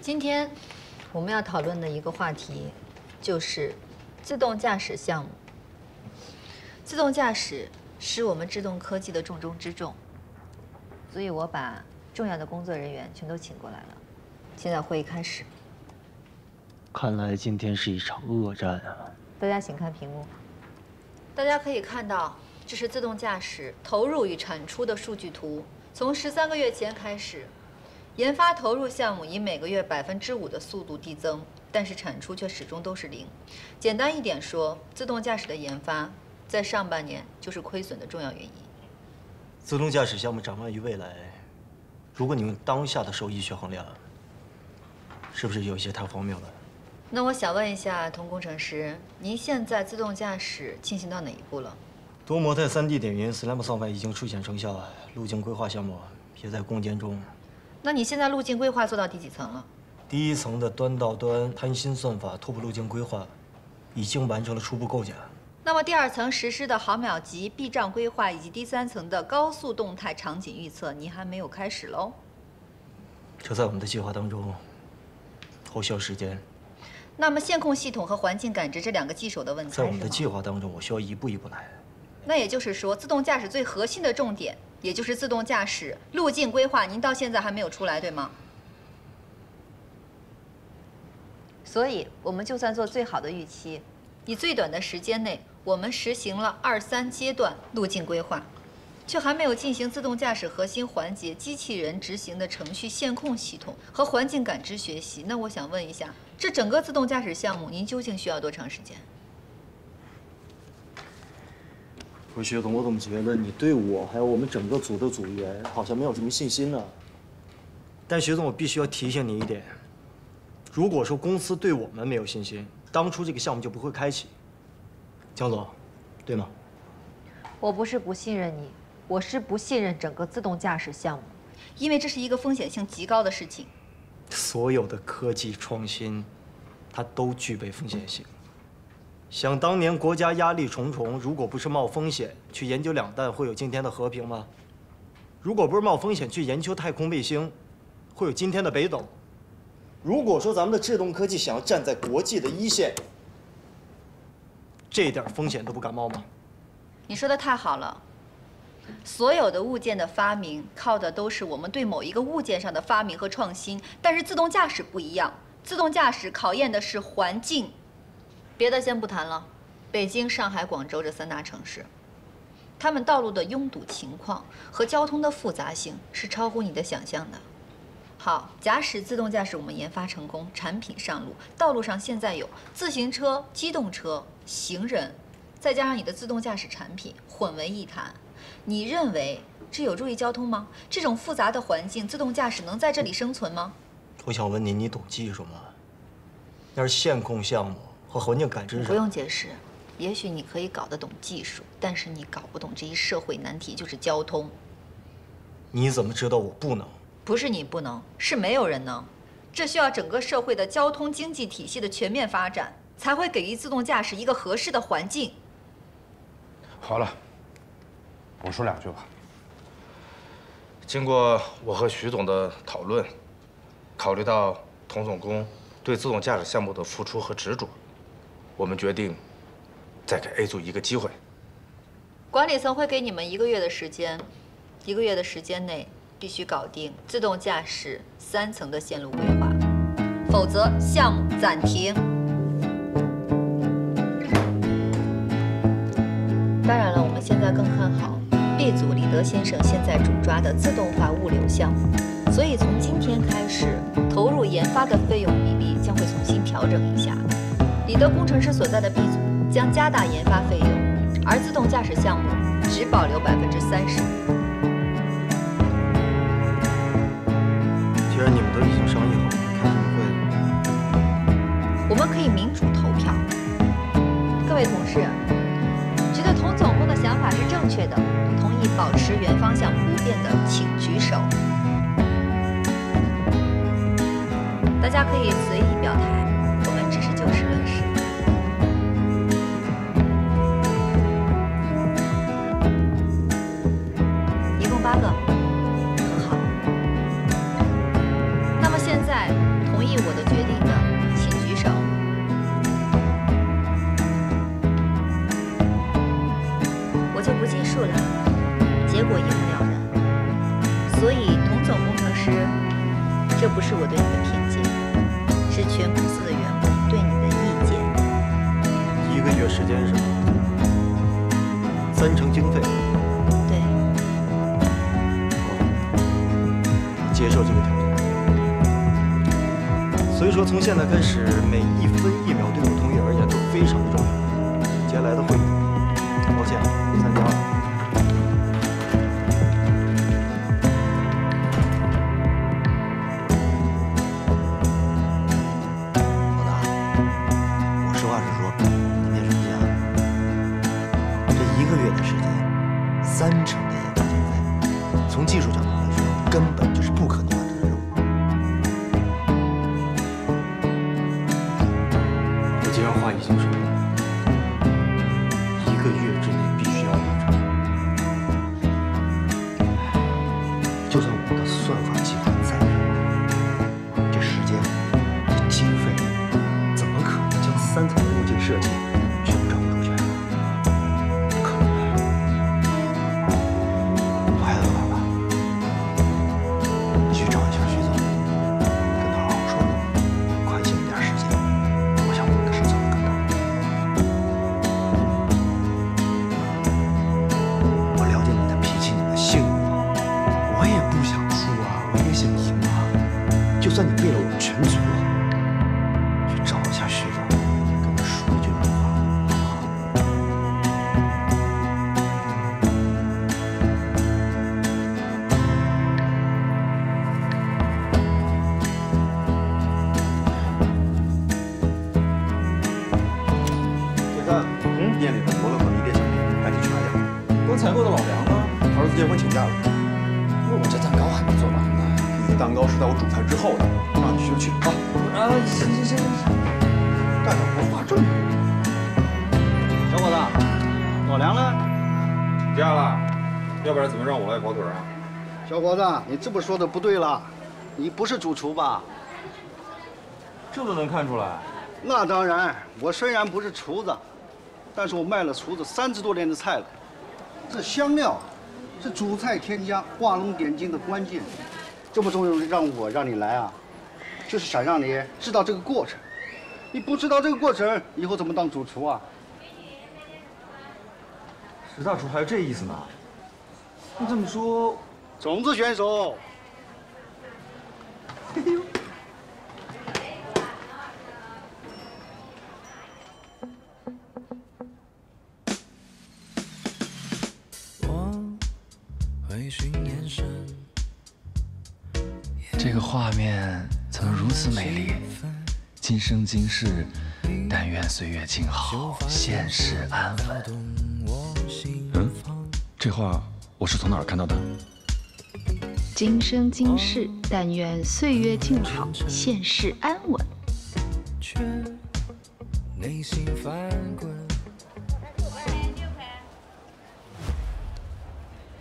今天我们要讨论的一个话题就是自动驾驶项目。自动驾驶是我们制动科技的重中之重，所以我把重要的工作人员全都请过来了。现在会议开始。看来今天是一场恶战啊！大家请看屏幕，大家可以看到，这是自动驾驶投入与产出的数据图。从13个月前开始，研发投入项目以每个月5%的速度递增，但是产出却始终都是0。简单一点说，自动驾驶的研发在上半年就是亏损的重要原因。自动驾驶项目展望于未来，如果你用当下的收益去衡量，是不是有些太荒谬了？那我想问一下童工程师，您现在自动驾驶进行到哪一步了？多模态3D 点云 SLAM Software 已经初显成效，路径规划项目也在攻坚中。那你现在路径规划做到第几层了？第1层的端到端贪心算法拓扑路径规划已经完成了初步构架。那么第2层实施的毫秒级避障规划以及第3层的高速动态场景预测，你还没有开始喽？这在我们的计划当中，后需要时间。那么线控系统和环境感知这2个棘手的问题，在我们的计划当中，我需要一步一步来。那也就是说，自动驾驶最核心的重点，也就是自动驾驶路径规划，您到现在还没有出来，对吗？所以，我们就算做最好的预期，以最短的时间内，我们实行了2、3阶段路径规划，却还没有进行自动驾驶核心环节机器人执行的程序线控系统和环境感知学习。那我想问一下，这整个自动驾驶项目，您究竟需要多长时间？不是薛总，我怎么觉得你对我还有我们整个组的组员好像没有什么信心呢？但薛总，我必须要提醒你一点，如果说公司对我们没有信心，当初这个项目就不会开启。江总，对吗？我不是不信任你，我是不信任整个自动驾驶项目，因为这是一个风险性极高的事情。所有的科技创新，它都具备风险性。想当年国家压力重重，如果不是冒风险去研究两弹，会有今天的和平吗？如果不是冒风险去研究太空卫星，会有今天的北斗？如果说咱们的制动科技想要站在国际的一线，这点风险都不敢冒吗？你说的太好了，所有的物件的发明靠的都是我们对某一个物件上的发明和创新，但是自动驾驶不一样，自动驾驶考验的是环境。别的先不谈了，北京、上海、广州这3大城市，他们道路的拥堵情况和交通的复杂性是超乎你的想象的。好，假使自动驾驶我们研发成功，产品上路，道路上现在有自行车、机动车、行人，再加上你的自动驾驶产品混为一谈，你认为这有助于交通吗？这种复杂的环境，自动驾驶能在这里生存吗？我想问你，你懂技术吗？那是线控项目和环境感知上。不用解释，也许你可以搞得懂技术，但是你搞不懂这一社会难题，就是交通。你怎么知道我不能？不是你不能，是没有人能。这需要整个社会的交通经济体系的全面发展，才会给予自动驾驶一个合适的环境。好了，我说2句吧。经过我和徐总的讨论，考虑到童总工对自动驾驶项目的付出和执着，我们决定再给 A 组一个机会。管理层会给你们1个月的时间，1个月的时间内必须搞定自动驾驶3层的线路规划，否则项目暂停。当然了，我们现在更看好 B 组李德先生现在主抓的自动化物流项目，所以从今天开始，投入研发的费用比例将会重新调整一下。李德工程师所在的 B 组将加大研发费用，而自动驾驶项目只保留30%。既然你们都已经商议好了，开什么会？我们可以民主投票。各位同事，觉得童总工的想法是正确的，同意保持原方向不变的，请举手。大家可以随意表态，我们只是就事论事。一共8个，很好。那么现在同意结束了，结果一目了然。所以，童总工程师，这不是我对你的偏见，是全公司的员工对你的意见。1个月时间是吧？3成经费。对。接受这个条件。所以说，从现在开始，每1分1秒对我同意而言都非常的重要。接下来的会议，抱歉，3加2。老大，我实话实说，你别生气啊。这1个月的时间，3成的研发经费，从技术角度来说，根本就是不可能完成的任务。我既然话已经说了，1个月之内必须要完成。就算我的算法计划再好，这时间、这经费，怎么可能将3层的路径设计全部掌握周全呢？不可能的。我还有个办法，你去找一下徐总，跟他好好说说，宽限一点时间，我想我们的事才会更大。我了解你的脾气，你的性格。我也不想输啊，我也想赢啊。就算你为了我们全族，去找一下徐总，跟他说一句软话，好不好？铁三，店里的摩乐和迷迭香饼赶紧去买点。刚采购的老梁呢？儿子结婚请假了。我这蛋糕还没做完呢。你的蛋糕是在我煮菜之后的，让你去就去啊。行，干点活花这么多。小伙子，老梁呢？请假了，要不然怎么让我来跑腿啊？小伙子，你这么说的不对了，你不是主厨吧？这都能看出来。那当然，我虽然不是厨子，但是我卖了厨子30多年的菜了。这香料是主菜添加、画龙点睛的关键。这么重要让你来啊，就是想让你知道这个过程。你不知道这个过程，以后怎么当主厨啊？石大厨还有这意思呢？那这么说，种子选手。这个画面怎么如此美丽？今生今世，但愿岁月静好，现世安稳。这话我是从哪儿看到的？今生今世，但愿岁月静好，现世安稳。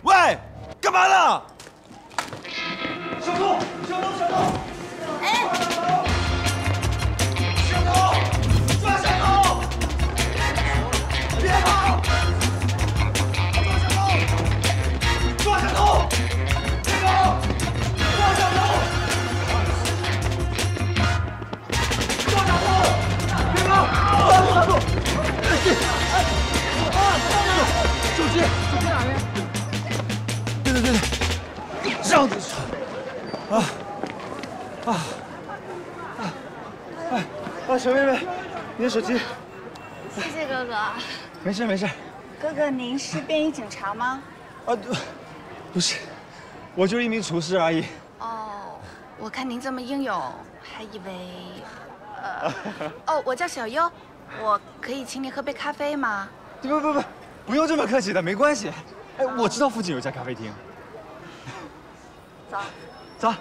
喂，干嘛呢？小偷！哎，小偷！抓小偷！别跑！抓小偷！别跑！抓小偷！抓小偷！别跑！抓小偷！手机哪边？对，这样子。小妹妹，你的手机。谢谢哥哥。没事。哥哥，您是便衣警察吗？不是，我就是一名厨师而已。哦，我看您这么英勇，还以为……我叫小优，我可以请你喝杯咖啡吗？不用这么客气的，没关系。哎，我知道附近有家咖啡厅。走。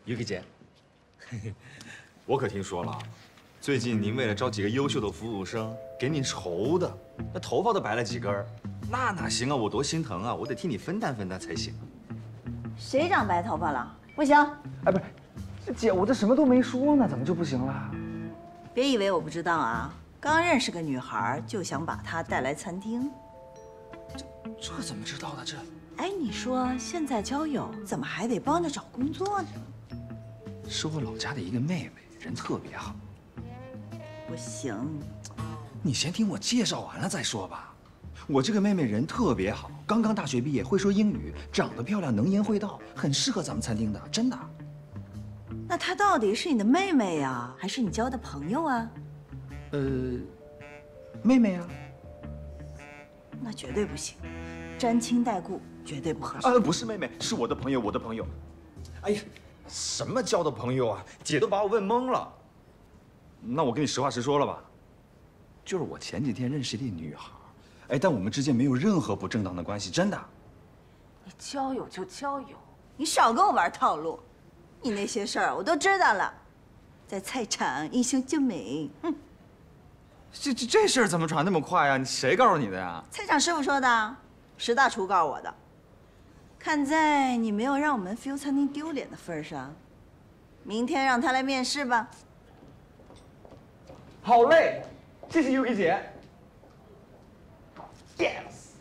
于姐，我可听说了，最近您为了招几个优秀的服务生，给你愁的，那头发都白了几根儿，那哪行啊？我多心疼啊！我得替你分担分担才行。谁长白头发了？不行！哎，不是，姐，我这什么都没说呢，怎么就不行了？别以为我不知道啊！刚认识个女孩，就想把她带来餐厅。这怎么知道的？这……哎，你说现在交友怎么还得帮着找工作呢？是我老家的一个妹妹，人特别好。不行，你先听我介绍完了再说吧。我这个妹妹人特别好，刚刚大学毕业，会说英语，长得漂亮，能言会道，很适合咱们餐厅的，真的。那她到底是你的妹妹呀，还是你交的朋友啊？妹妹啊。那绝对不行，沾亲带故，绝对不合适。不是妹妹，是我的朋友，我的朋友。哎呀，什么交的朋友啊？姐都把我问懵了。那我跟你实话实说了吧，就是我前几天认识的女孩，哎，但我们之间没有任何不正当的关系，真的。你交友就交友，你少跟我玩套路。你那些事儿我都知道了，在菜场英雄救美。这事儿怎么传那么快呀？谁告诉你的呀？菜场师傅说的，石大厨告诉我的。看在你没有让我们 feel 餐厅丢脸的份上，明天让他来面试吧。好嘞，谢谢Yuki姐。Yes。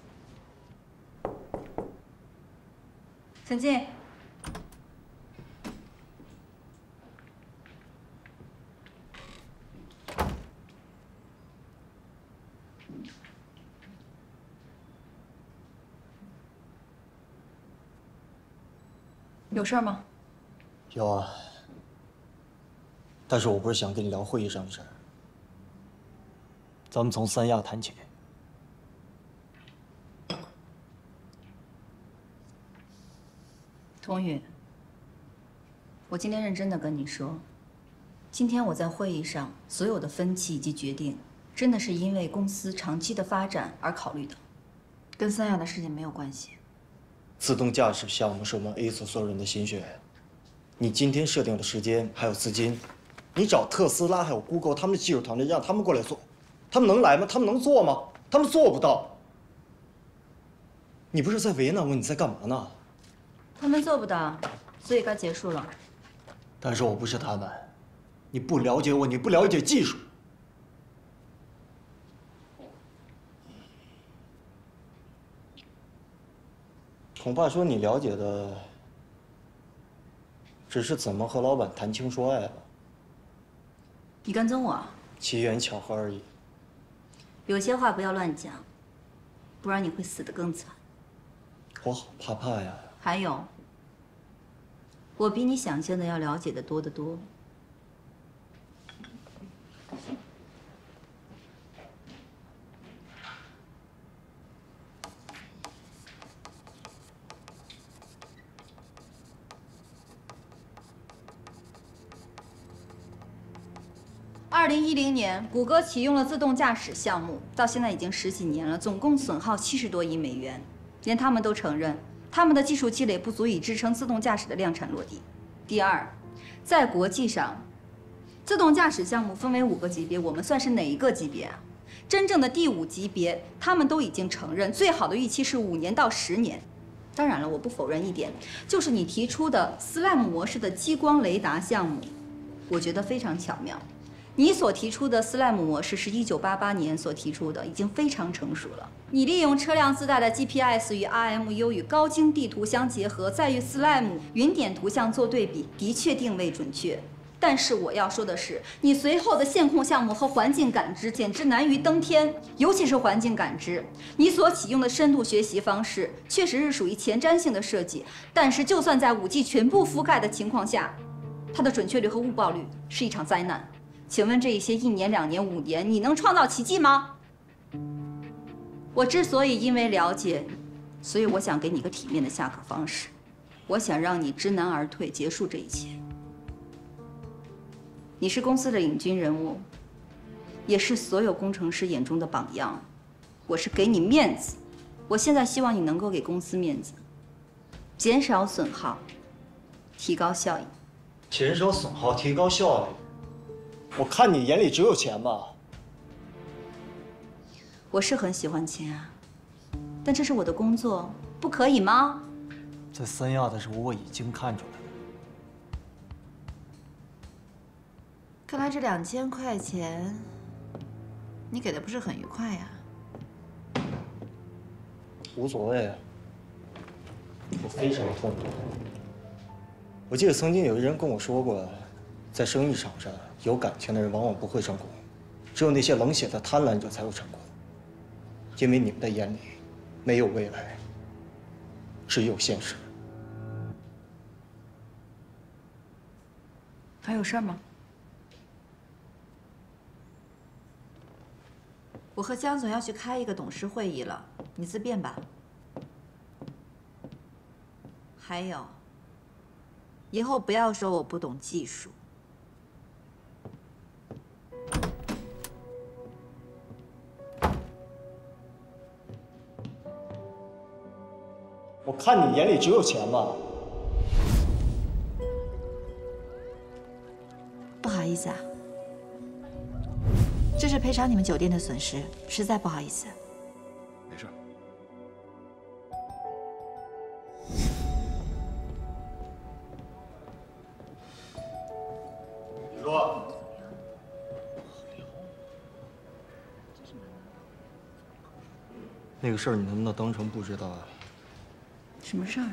请进。有事吗？有啊，但是我不是想跟你聊会议上的事儿，咱们从三亚谈起。童宇，我今天认真的跟你说，今天我在会议上所有的分歧以及决定，真的是因为公司长期的发展而考虑的，跟三亚的事情没有关系。自动驾驶项目是我们 A 所所有人的心血。你今天设定的时间还有资金，你找特斯拉还有 Google 他们的技术团队让他们过来做，他们能来吗？他们能做吗？他们做不到。你不是在为难我，你在干嘛呢？他们做不到，所以该结束了。但是我不是他们，你不了解我，你不了解技术。恐怕说你了解的只是怎么和老板谈情说爱了。你跟踪我？机缘巧合而已。有些话不要乱讲，不然你会死得更惨。我好怕呀。还有，我比你想象的要了解的多得多。2010年，谷歌启用了自动驾驶项目，到现在已经10几年了，总共损耗70多亿美元，连他们都承认，他们的技术积累不足以支撑自动驾驶的量产落地。第二，在国际上，自动驾驶项目分为5个级别，我们算是哪一个级别啊？真正的第5级别，他们都已经承认，最好的预期是5年到10年。当然了，我不否认一点，就是你提出的 SLAM 模式的激光雷达项目，我觉得非常巧妙。你所提出的 SLAM 模式是1988年所提出的，已经非常成熟了。你利用车辆自带的 GPS 与 RMU 与高精地图相结合，再与 SLAM 云点图像做对比，的确定位准确。但是我要说的是，你随后的线控项目和环境感知简直难于登天，尤其是环境感知。你所启用的深度学习方式确实是属于前瞻性的设计，但是就算在5G 全部覆盖的情况下，它的准确率和误报率是一场灾难。请问这一些1年、2年、5年，你能创造奇迹吗？我之所以因为了解你，所以我想给你一个体面的下课方式，我想让你知难而退，结束这一切。你是公司的领军人物，也是所有工程师眼中的榜样，我是给你面子。我现在希望你能够给公司面子，减少损耗，提高效益。减少损耗，提高效率。我看你眼里只有钱吧？我是很喜欢钱啊，但这是我的工作，不可以吗？这三亚的事我已经看出来了。看来这2000块钱，你给的不是很愉快呀。无所谓啊，我非常痛苦。我记得曾经有一人跟我说过，在生意场上，有感情的人往往不会成功，只有那些冷血的贪婪者才会成功。因为你们的眼里没有未来，只有现实。还有事儿吗？我和江总要去开一个董事会议了，你自便吧。还有，以后不要说我不懂技术。我看你眼里只有钱吧？不好意思啊，这是赔偿你们酒店的损失，实在不好意思。没事。你说。那个事儿你能不能当成不知道啊？什么事儿？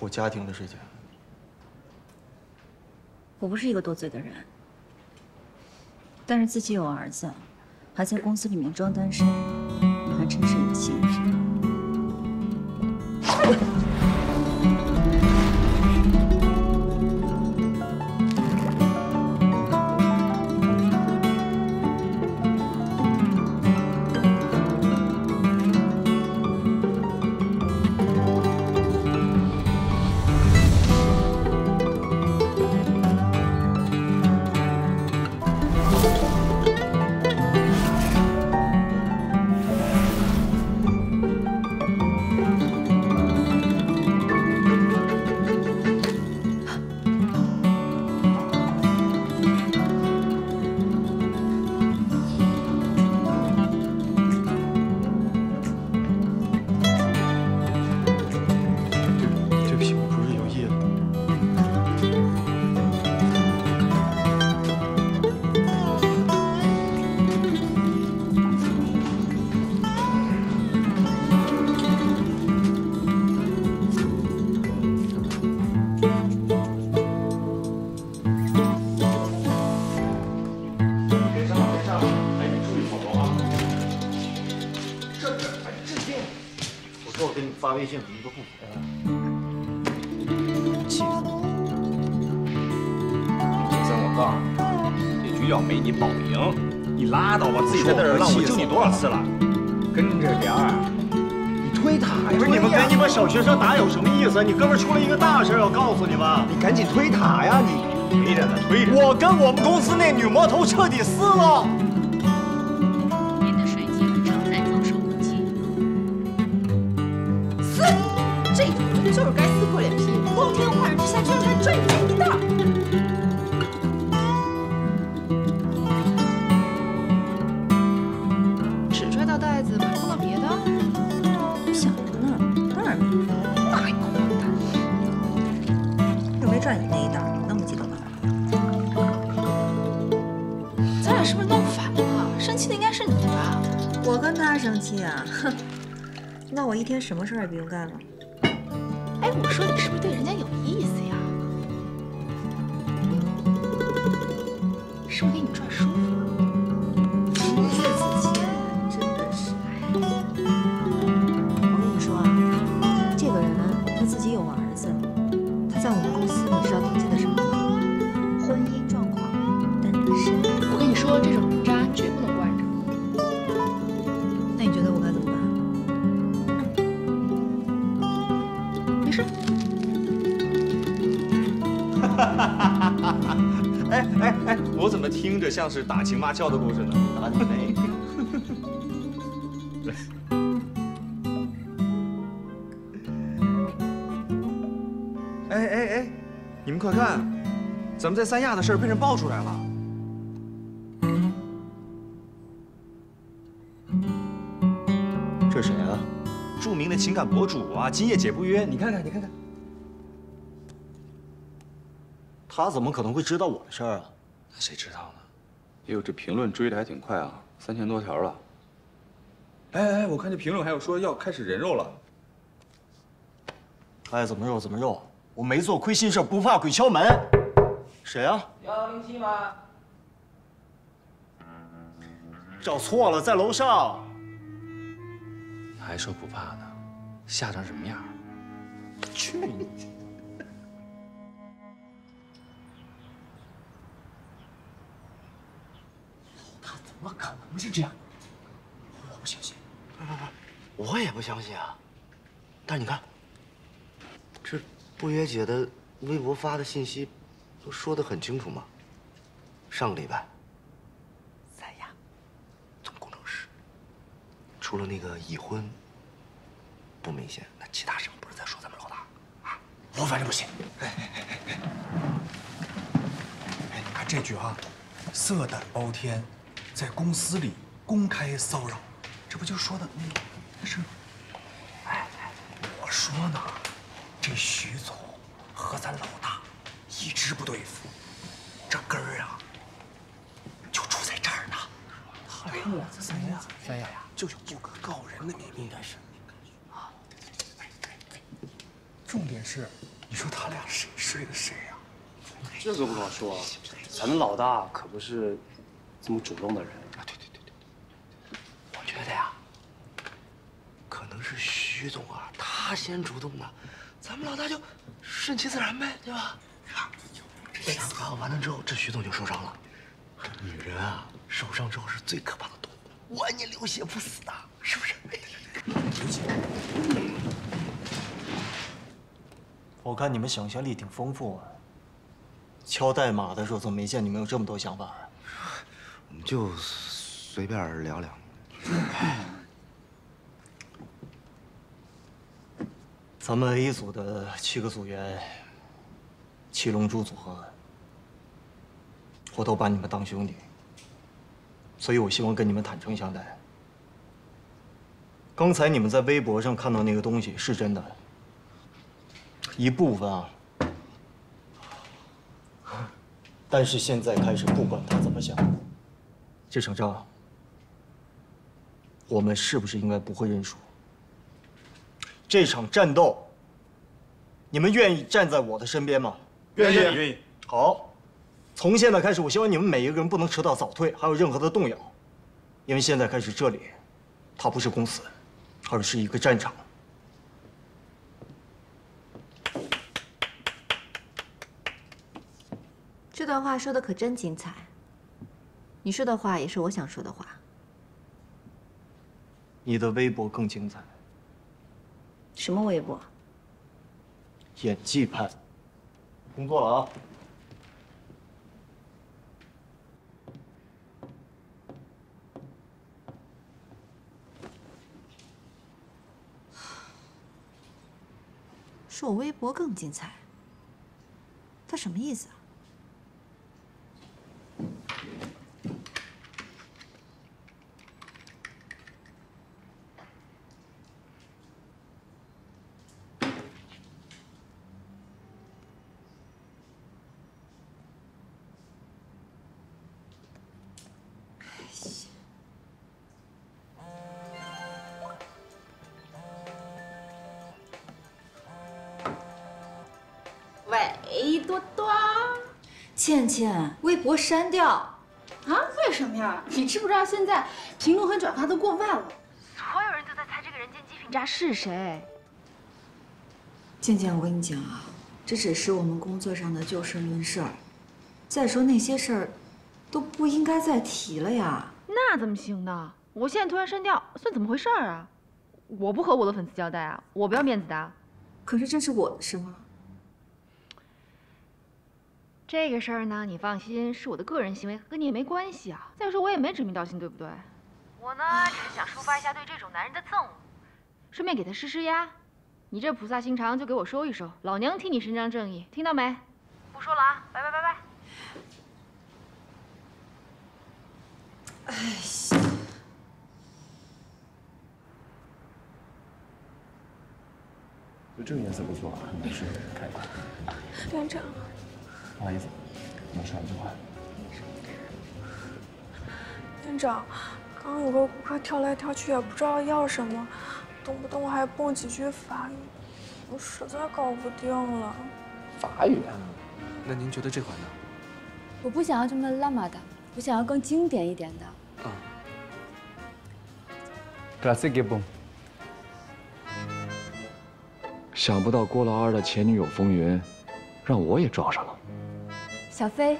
我家庭的事情。我不是一个多嘴的人，但是自己有儿子，还在公司里面装单身，你还真是一个幸运。发微信你都不回了，气死我！铁三，我告诉你，这局要没你保赢。你拉倒吧，自己在那儿让我救你多少次了？跟着点儿，你推塔呀！不是你们跟你们小学生打有什么意思？你哥们出了一个大事，我告诉你们，你赶紧推塔呀！你推着呢，推着。我跟我们公司那女魔头彻底撕了。您的水晶正在遭受攻击。撕，这种人就是该撕破脸皮，光天化日之下居然还拽你一袋。只拽到袋子，没碰到别的？想着呢，当然没有。那有王八蛋！又没拽你那一袋，你那么激动干嘛？咱俩是不是闹反了？生气的应该是你吧？我跟他生气啊？哼，那我一天什么事儿也不用干了。哎，我说你是不是对人家有意思呀？是不是给你赚舒服？子谦真的是，我跟你说啊，这个人他自己有儿子，他在我们公司你知道登记的什么吗？婚姻状况单身。我跟你说，这种人渣绝不能惯着。那你觉得我该怎么办？没事。哎，我怎么听着像是打情骂俏的故事呢？打你妹！哎，你们快看，咱们在三亚的事儿被人爆出来了。这谁啊？著名的情感博主啊，今夜解不约。你看看，你看看。他怎么可能会知道我的事儿啊？那谁知道呢？哎呦，这评论追的还挺快啊，3000多条了。哎，我看这评论还有说要开始人肉了。爱怎么肉怎么肉，我没做亏心事，不怕鬼敲门。谁啊？107吗？找错了，在楼上。还说不怕呢，吓成什么样？去你！他怎么可能是这样？我不相信。不，我也不相信啊。但是你看，这不约姐的微博发的信息，都说得很清楚嘛。上个礼拜，三亚总工程师，除了那个已婚不明显，那其他什么不是在说咱们老大啊？我反正不信。哎，你看这句啊，色胆包天，在公司里公开骚扰，这不就说的那是？哎，我说呢，这徐总和咱老大一直不对付，这根儿啊，就出在这儿呢。对，在三亚呀，就有不可告人的秘密，应该是。重点是，你说他俩谁睡的谁呀？这个不好说，咱们老大可不是这么主动的人。啊，对，我觉得呀，可能是徐总啊，他先主动的，咱们老大就顺其自然呗，对吧？这想法完了之后，这徐总就受伤了。这女人啊，受伤之后是最可怕的动物，万年流血不死的，是不是？我看你们想象力挺丰富啊。敲代码的时候怎么没见你们有这么多想法啊？我们就随便聊聊。咱们 A 组的7个组员，七龙珠组合，我都把你们当兄弟，所以我希望跟你们坦诚相待。刚才你们在微博上看到那个东西是真的，一部分啊。但是现在开始，不管他怎么想，这场仗，我们是不是应该不会认输？这场战斗，你们愿意站在我的身边吗？愿意。好，从现在开始，我希望你们每一个人不能迟到早退，还有任何的动摇，因为现在开始，这里，它不是公司，而是一个战场。这段话说的可真精彩。你说的话也是我想说的话。你的微博更精彩。什么微博？演技派。工作了啊。说我微博更精彩，他什么意思啊？喂，多多，倩倩，微博删掉。啊？为什么呀？你知不知道现在评论和转发都过万了？所有人都在猜这个人间极品渣是谁。倩倩，我跟你讲啊，这只是我们工作上的就事论事儿。再说那些事儿，都不应该再提了呀。那怎么行呢？我现在突然删掉，算怎么回事啊？我不和我的粉丝交代啊，我不要面子的。可是这是我的事吗？这个事儿呢，你放心，是我的个人行为，跟你也没关系啊。再说我也没指名道姓，对不对？我呢，只是想抒发一下对这种男人的憎恶，顺便给他施施压。你这菩萨心肠就给我收一收，老娘替你伸张正义，听到没？不说了啊，拜拜拜拜。哎，就这个颜色不错，蛮适合开的。店长，不好意思，我说两句话。店长，刚刚有个顾客跳来跳去，也不知道要什么，动不动还蹦几句法语，我实在搞不定了。法语啊？那您觉得这款呢？我不想要这么浪漫的，我想要更经典一点的。啊。Classique bon。想不到郭老二的前女友风云，让我也撞上了。小飞。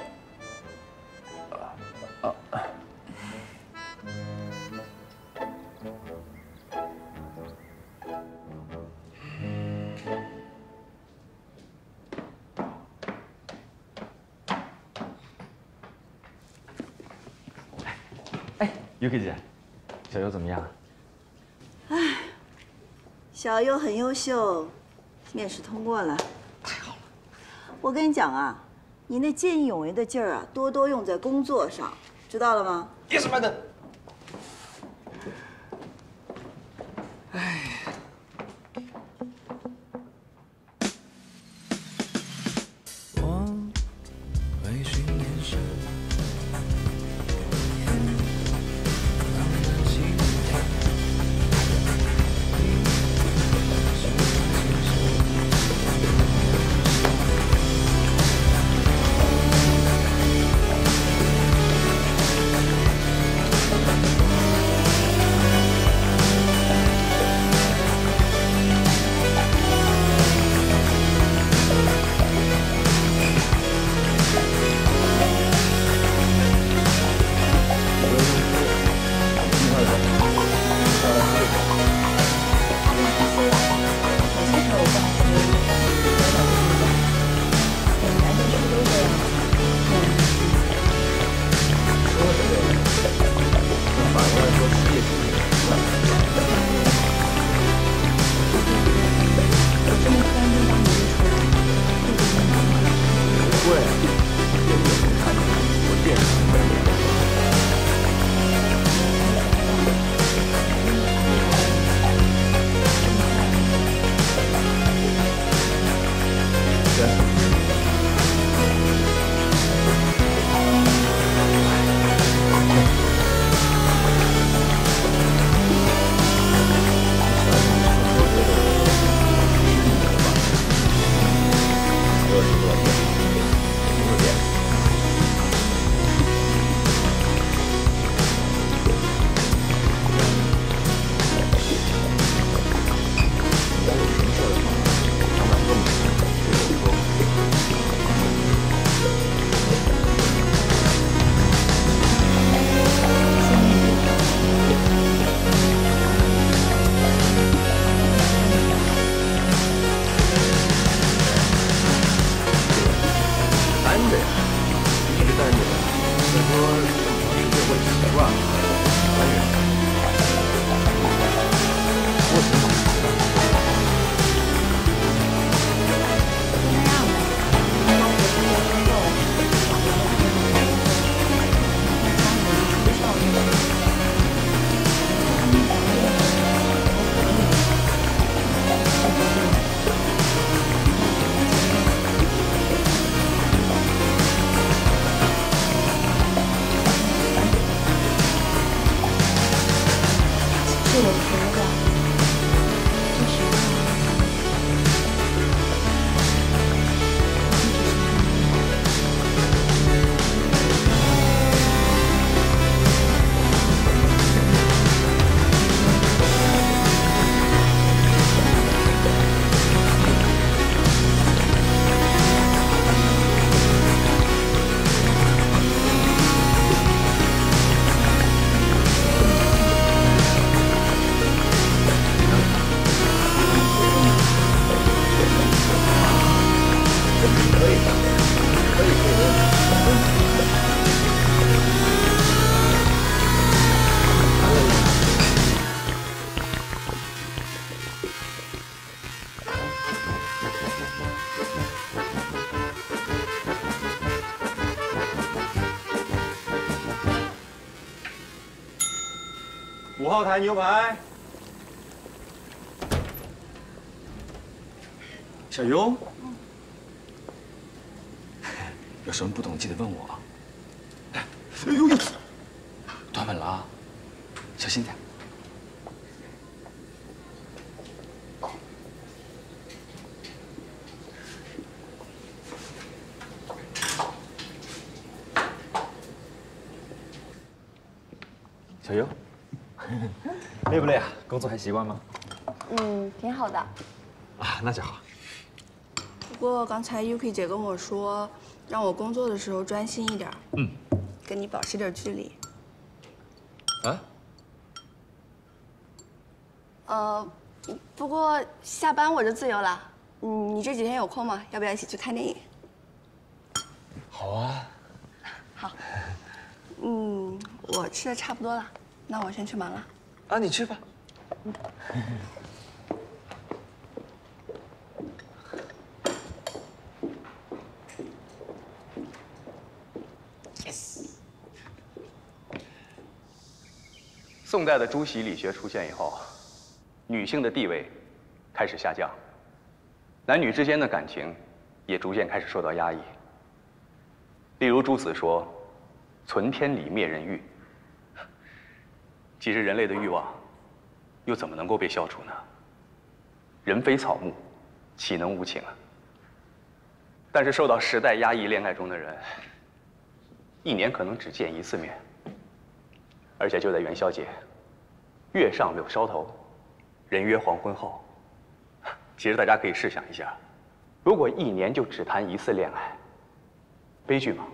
Yuki 姐，小优怎么样？哎，小优很优秀，面试通过了，太好了。我跟你讲啊，你那见义勇为的劲儿啊，多多用在工作上，知道了吗？Yes, madam。哎。我微醺眼神。5号台牛排。小优，有什么不懂记得问我啊。哎呦呦，端稳了啊，小心点。小优，累不累啊？工作还习惯吗？挺好的。啊，那就好。不过刚才 Yuki 姐跟我说，让我工作的时候专心一点，跟你保持点距离。啊？不过下班我就自由了。你这几天有空吗？要不要一起去看电影？好啊。好。我吃的差不多了，那我先去忙了。啊，你去吧。宋代的朱熹理学出现以后，女性的地位开始下降，男女之间的感情也逐渐开始受到压抑。例如朱子说：“存天理，灭人欲。”其实人类的欲望又怎么能够被消除呢？人非草木，岂能无情啊？但是受到时代压抑恋爱中的人，一年可能只见1次面。而且就在元宵节，月上柳梢头，人约黄昏后。其实大家可以试想一下，如果一年就只谈1次恋爱，悲剧吗？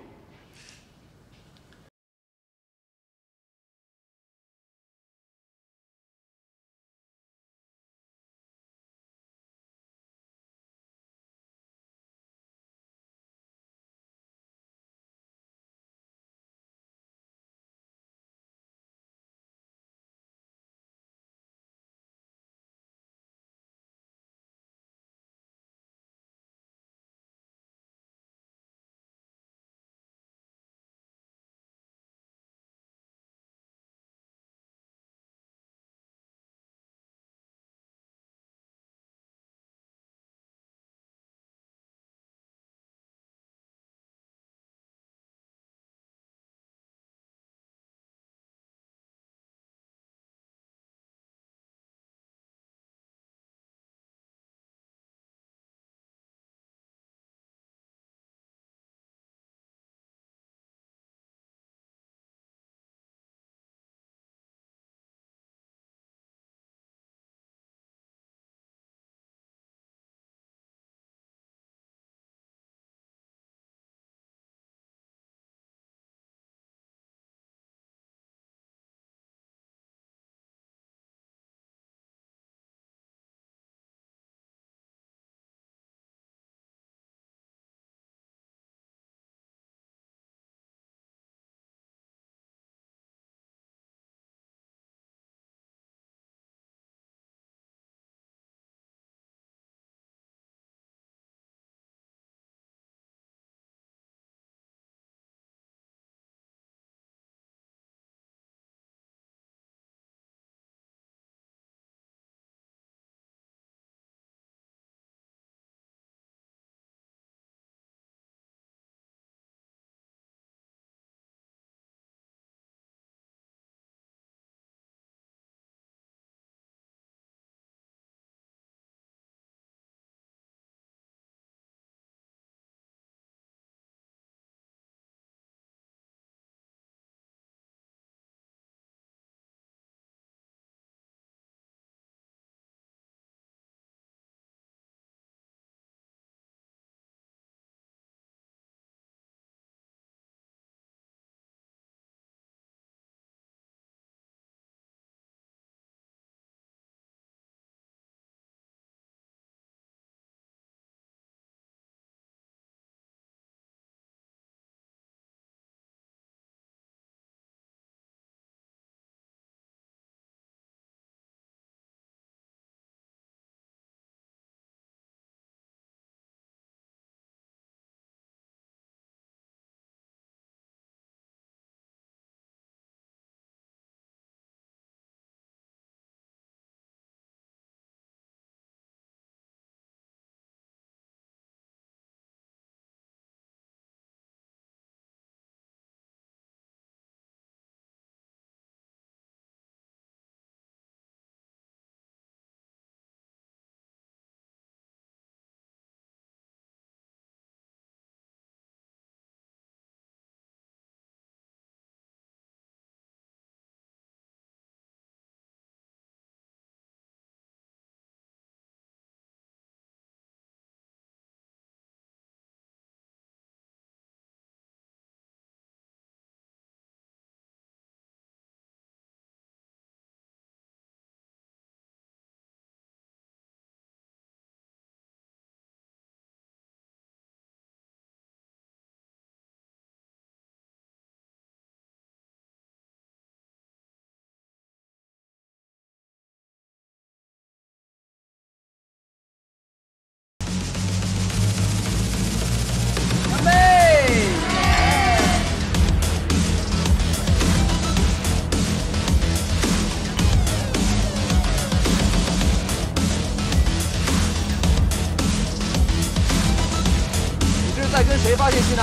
谁发信息呢？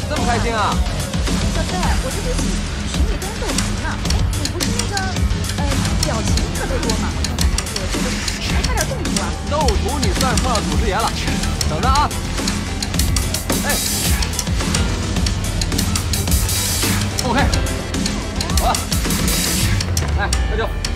这么开心啊？小飞，我这微信群里跟人斗图呢。哎，你不是那个表情特别多吗？我这个还差点动图啊。斗图你算碰到祖师爷了，等着啊！哎 ，OK， 好了，来喝酒。